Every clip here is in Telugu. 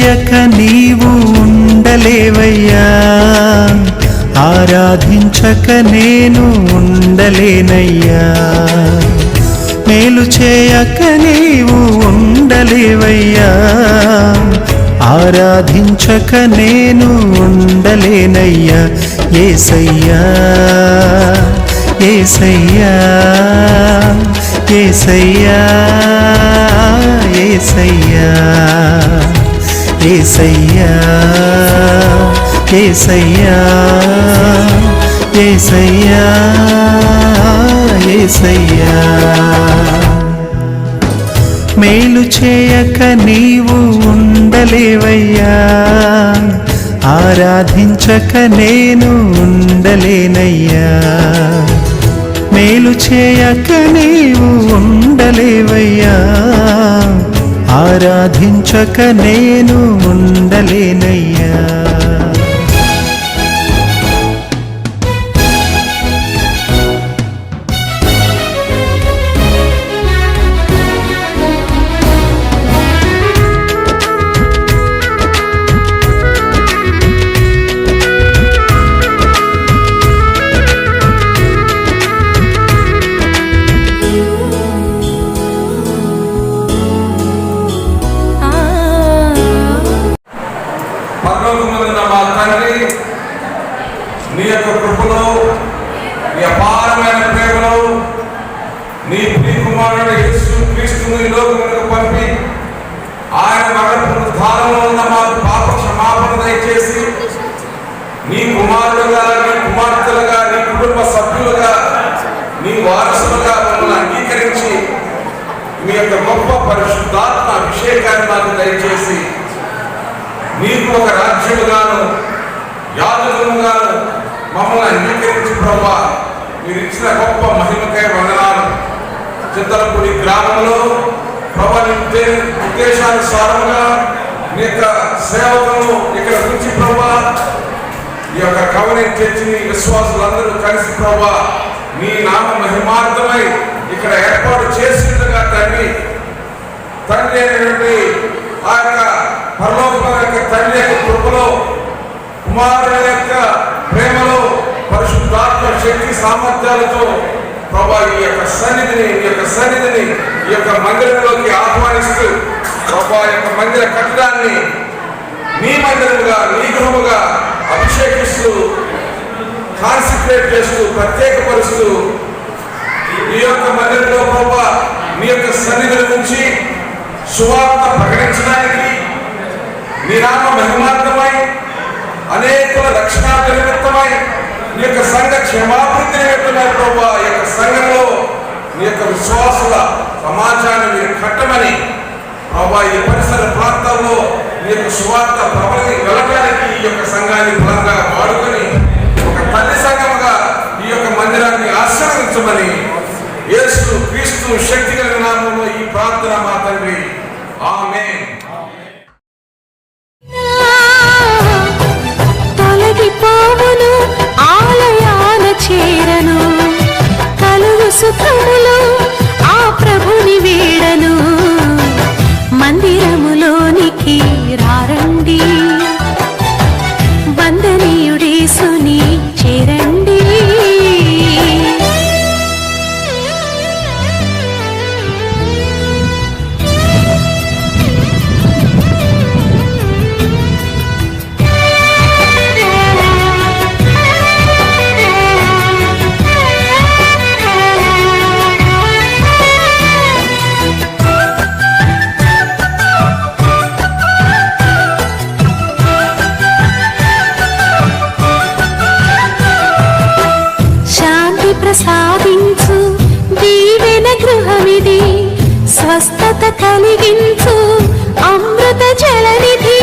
చేయక నీవు ఉండలేవయ్యా, ఆరాధించక నేను ఉండలేనయ్యా. మేలు చేయక నీవు ఉండలేవయ్యా, ఆరాధించక నేను ఉండలేనయ్యా. యేసయ్యా యేసయ్యా యేసయ్యా యేసయ్యా యేసయ్యా యేసయ్యా యేసయ్యా యేసయ్యా. మేలు చేయక నీవు ఉండలేవయ్యా, ఆరాధించక నేను ఉండలేనయ్యా. మేలు చేయక నీవు ఉండలేవయ్యా, ఆరాధించక నేను ఉండలేనయ్యా. నీ యొక్క కృపలో, నీ అపారమైన ప్రేమలో నీ ప్రియ కుమారుడు యేసు క్రీస్తును ఈ లోకమునకు పంపి ఆయన మరణ పునరుద్ధానంలో ఉన్న మాకు పాప క్షమాపణ దయచేసి నీ కుమారుడుగా, నీ కుమార్తెలుగా, నీ కుటుంబ సభ్యులుగా, నీ వారసులుగా మమ్మల్ని అంగీకరించి మీ యొక్క గొప్ప పరిశుద్ధాత్మ అభిషేకాన్ని మాకు దయచేసి నీకు ఒక రాజ్యముగాను యాజకులుగాను మమ్మల్ని అంగీకరించి ప్రభా మీరు ఇచ్చిన గొప్ప మహిమకై వందనాలు. చింతలపూడి గ్రామంలో ప్రభా ఉద్దేశానుసారంగా నీ యొక్క సేవకులను ఇక్కడ నుంచి ప్రభా ఈ యొక్క కవెనెంట్ చర్చిని విశ్వాసులందరూ కలిసి ప్రభా నీ నామ మహిమార్థమై ఇక్కడ ఏర్పాటు చేసినట్టుగా తండ్రి అయినటువంటి ఆ యొక్క పరలోకం యొక్క తండ్రి యొక్క కృపలో, కుమారుల యొక్క ప్రేమలో, పరిశుద్ధాత్మ శక్తి సామర్థ్యాలతో ప్రభా ఈ యొక్క సన్నిధిని ఈ యొక్క మందిరంలోకి ఆహ్వానిస్తూ ప్రభా యొక్క మందిర కట్టడాన్ని నీ మందిరముగా, నీ గృహముగా అభిషేకిస్తూ, కాన్సన్ట్రేట్ చేస్తూ, ప్రత్యేకపరుస్తూ ఈ యొక్క మందిరంలో ప్రభా నీ యొక్క సన్నిధుల నుంచి సువార్త ప్రకటించడానికి నీ నామ మహిమార్థమై అనేకుల రక్షణార్థ నిమిత్తమై నీ యొక్క సంఘ క్షేమాభివృద్ధి నిమిత్తమై ప్రభా ఈ యొక్క సంఘంలో నీ యొక్క విశ్వాసుల సమాజాన్ని మీరు కట్టమని ప్రభా ఈ పరిసర ప్రాంతాల్లో నీ యొక్క సువార్త ప్రబలి వెళ్ళడానికి ఈ యొక్క సంఘాన్ని బలంగా వాడుకొని ఒక తల్లి సంఘముగా ఈ యొక్క మందిరాన్ని ఆశీర్వదించమని యేసు క్రీస్తు శక్తి కలిగిన నామములో ఈ ప్రార్థన మా తండ్రి, ఆమేన్. తొలగిపోవును ఆలయాన చేరను, కలుగు సుఖములు ఆ ప్రభుని వీడను. మందిరములోనికి రారండి, వందనీయుడేసుని చేరండి. ప్రసాదించు దీవెన గృహమిది, స్వస్థత కలిగించు అమృత జలనిధి.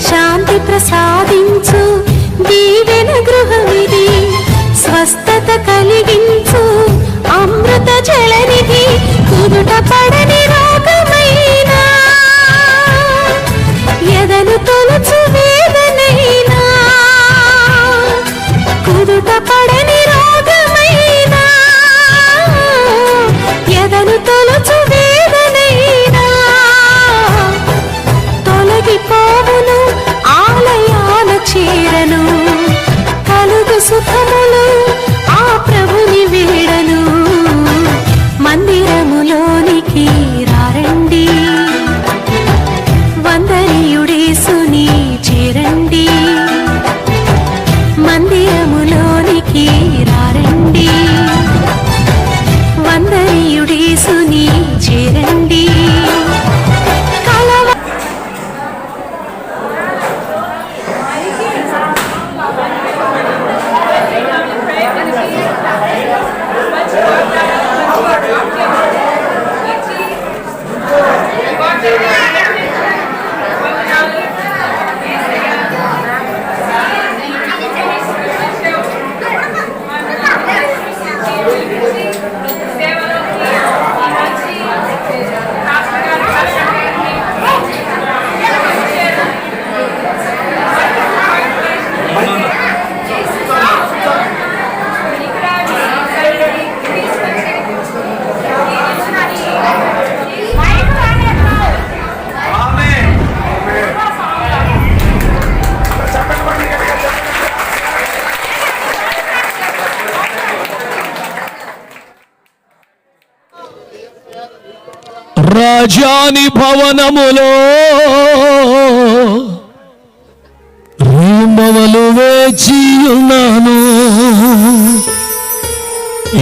శాంతి ప్రసాదించు దీవెన గృహమిది, స్వస్థత కలిగించు అమృత జలనిధి. కుదుట పడని రోగమైనా, ఎదను తొలుచు వేదనైనా, కుదుట పడని రోగమైనా, ఎదను తొలుచు వేదనైనా, తొలగి రాజాని భవనములో రేమవలు వేచి ఉన్నాను.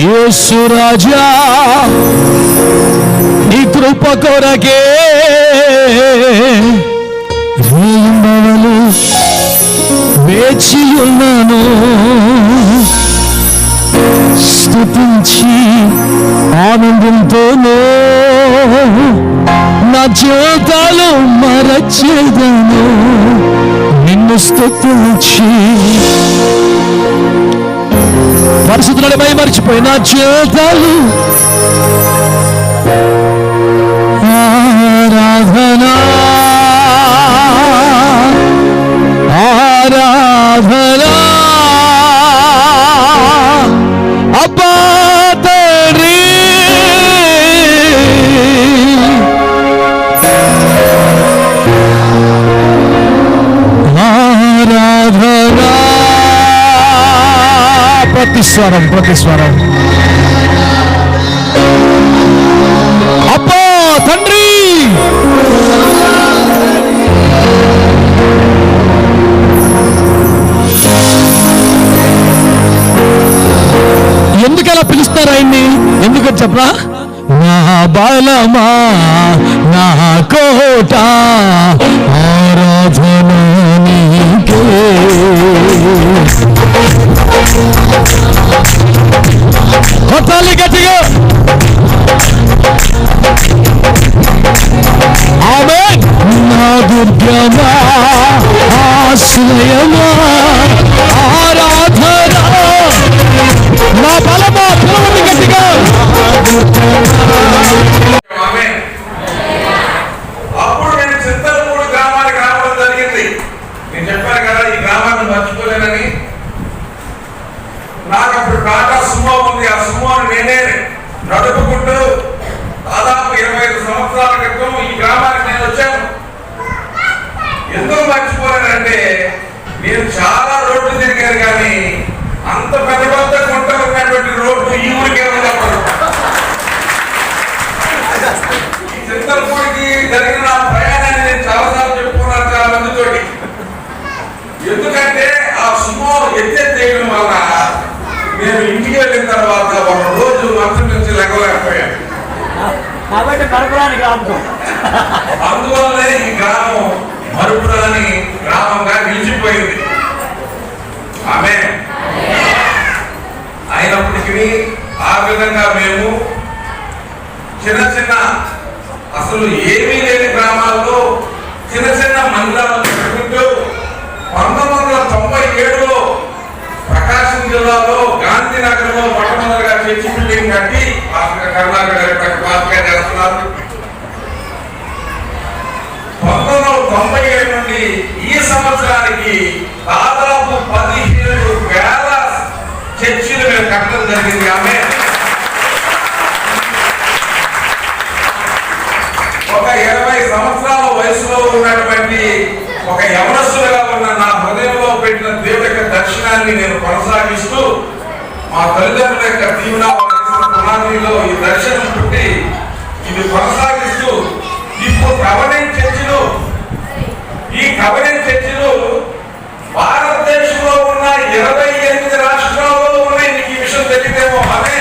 యేసు రాజా నీ కృప కొరకే రేమవలు వేచి ఉన్నాను. స్తుతించి ఆనందంతోనూ నా జీవితాలు మరచేదను. నిన్ను స్తుతించి పరిశుద్ధులమై మర్చిపోయి నా జీవితాలు ఆరాధనా ఆరాధనా అబ్బా తండ్రి ఆరాధనా. ప్రతిస్వరం అబ్బా తండ్రి. ఎందుకలా పిలుస్తారు ఆయన్ని? ఎందుకని చెప్పరా? నా బలమా నా కోట ఆరాధన నీకే. కొట్టాలి గట్టిగా. ఆమేన్. నా దుర్గమా ఆశ్రయమా ఆరాధన నా బలమా. పిలవండి గట్టిగా. అప్పుడు నేను చింతలపూడి గ్రామానికి రావడం జరిగింది. నేను చెప్పాను కదా ఈ గ్రామాన్ని మర్చిపోలేనని. నాకు అప్పుడు టాటా సుమో ఉంది. ఆ సుమోని నేనే నడుపుకుంటూ దాదాపు 25 సంవత్సరాల క్రితం ఈ గ్రామానికి నేను వచ్చాను. ఎందుకు మర్చిపోలేనంటే నేను చాలా రోడ్లు తిరిగాను, కానీ అంత పెద్ద పెద్ద గుంటలు ఉన్నటువంటి రోడ్డు ఈ ఊరికే ఉన్నప్పుడు. ఈ చింతలపూడికి జరిగిన ప్రయాణాన్ని నేను చాలాసార్లు చెప్పుకున్నాను చాలా మందితోటి. ఎందుకంటే ఆ సుమో ఎత్తేయడం వల్ల నేను ఇంటికి వెళ్ళిన తర్వాత ఒక రోజు మంచం నుంచి లెగలేకపోయాను. అందువల్లనే ఈ గ్రామం మరుపురాని గ్రామంగా నిలిచిపోయింది. ఆమేన్. అయినప్పటికీ ఆ విధంగా మేము చిన్న అసలు ఏమీ లేని గ్రామాల్లో చిన్న మందిరాలను పెట్టుకుంటూ 1997లో ప్రకాశం జిల్లాలో గాంధీనగర్లో మొట్టమొదటిగా చర్చి బిల్డింగ్ కట్టి కర్ణాటక చేస్తున్నారు. 1997 నుండి ఈ సంవత్సరానికి దాదాపు 17,000 చర్చిలు మేము కట్టడం జరిగింది. ఆమె ఒక 20 సంవత్సరాల వయసులో ఉన్నటువంటి ఒక యవనస్తులుగా ఉన్న నా హృదయంలో పెట్టిన దేవుడి యొక్క దర్శనాన్ని నేను కొనసాగిస్తూ మా తల్లిదండ్రుల యొక్క దీవెన పునాదిలో ఈ దర్శనం పుట్టి ఇది కొనసాగిస్తూ ఇప్పుడు ఈ కవరెంట్ చర్చిలు భారతదేశంలో ఉన్న 28 రాష్ట్రాల్లో ఉన్నాయి. నీకు ఈ విషయం తెలియదేమో. ఆమె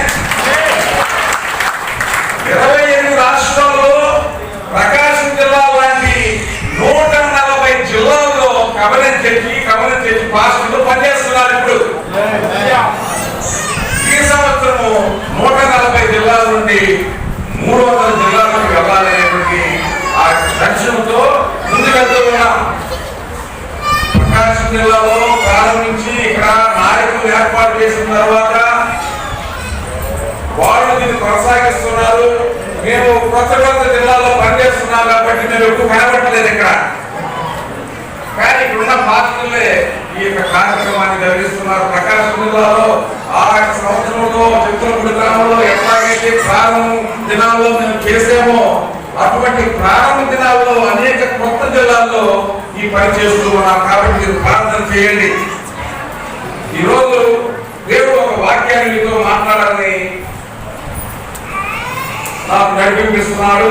28 రాష్ట్రాల్లో ప్రకాశం జిల్లా లాంటి 140 జిల్లాల్లో కవరెంట్ చర్చి పాస్టర్లు పనిచేస్తున్నారు. ఇప్పుడు ఈ సంవత్సరము 140 జిల్లాల నుండి 300 జిల్లాలకు వెళ్ళాలనేటువంటి ఆ లక్ష్యంతో ముందుకెళ్తూ ఉన్నాం. ప్రకాశం జిల్లాలో ప్రారంభించి ఇక్కడ నాయకులు ఏర్పాటు చేసిన తర్వాత వాళ్ళు దీన్ని కొనసాగిస్తున్నారు. మేము కొత్త జిల్లాలో పనిచేస్తున్నాం కాబట్టి మేము ఎక్కువ కనబడలేదు ఇక్కడ. కానీ ఇక్కడున్న పాస్టర్లే ఈ యొక్క కార్యక్రమాన్ని జరిగిస్తున్నారు. ప్రకాశం జిల్లాలో ఆ సంవత్సరంలో చిత్రపూడి గ్రామంలో ఎట్లాగైతే ప్రారంభ దినాల్లో మేము చేసామో అటువంటి ప్రారంభ దినాల్లో అనేక కొత్త జిల్లాల్లో ఈ పని చేస్తూ ఉన్నాం. కాబట్టి మీరు ప్రార్థన చేయండి. ఈరోజు దేవుడు ఒక వాక్యాన్ని మీతో మాట్లాడాలని నాకు నడిపిస్తున్నాడు.